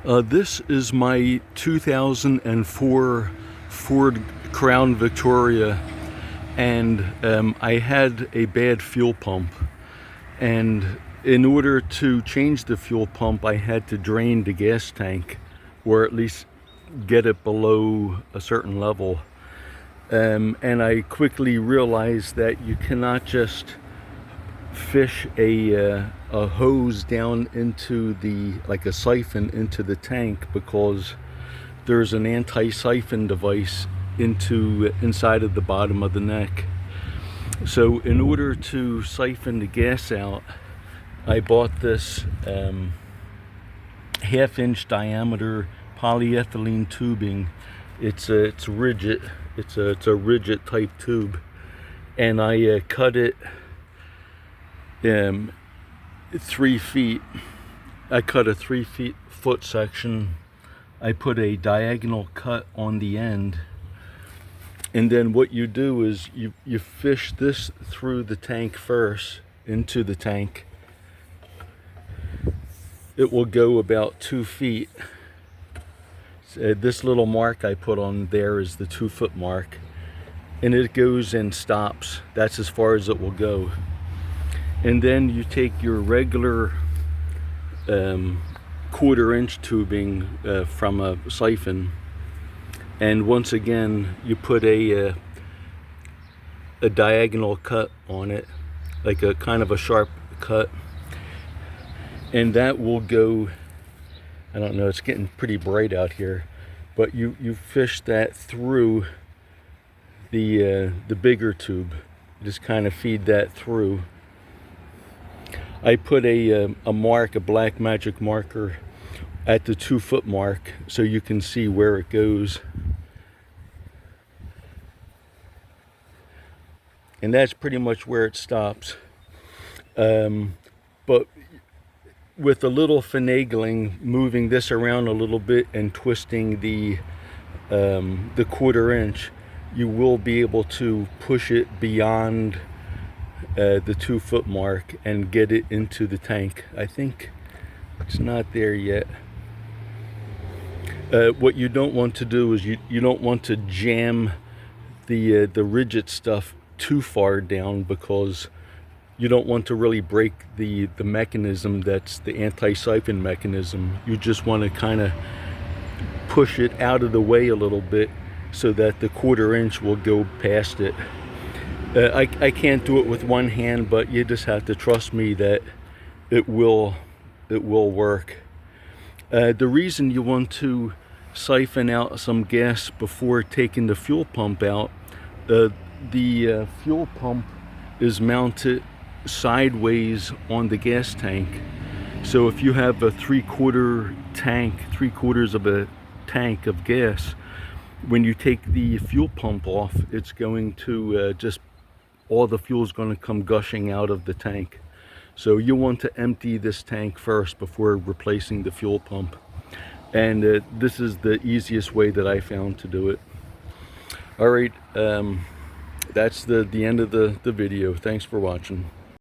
This is my 2004 Ford Crown Victoria, and I had a bad fuel pump, and in order to change the fuel pump I had to drain the gas tank, or at least get it below a certain level. And I quickly realized that you cannot just fish a hose down into like a siphon into the tank, because there's an anti-siphon device inside of the bottom of the neck. So in order to siphon the gas out, I bought this half-inch diameter polyethylene tubing. It's rigid. It's a rigid type tube, and I cut it 3 feet. I cut a 3-foot section. I put a diagonal cut on the end, and then what you do is you fish this through the tank first, into the tank. It will go about 2 feet. This little mark I put on there is the 2-foot mark, and it goes and stops. That's as far as it will go. And then you take your regular 1/4-inch tubing from a siphon, and once again you put a diagonal cut on it, like a kind of a sharp cut, and that will go, I don't know, it's getting pretty bright out here, but you fish that through the bigger tube. You just kind of feed that through. I put a mark, a black magic marker, at the 2-foot mark so you can see where it goes. And that's pretty much where it stops. But with a little finagling, moving this around a little bit and twisting the 1/4-inch, you will be able to push it beyond the 2-foot mark and get it into the tank. I think it's not there yet. What you don't want to do is you don't want to jam the rigid stuff too far down, because you don't want to really break the mechanism that's the anti-siphon mechanism. You just want to kind of push it out of the way a little bit so that the 1/4-inch will go past it. I can't do it with one hand, but you just have to trust me that it will work. The reason you want to siphon out some gas before taking the fuel pump out, the fuel pump is mounted sideways on the gas tank. So if you have a 3/4 tank, 3/4 of a tank of gas, when you take the fuel pump off, it's going to all the fuel is going to come gushing out of the tank. So you want to empty this tank first before replacing the fuel pump. And this is the easiest way that I found to do it. All right, that's the end of the video. Thanks for watching.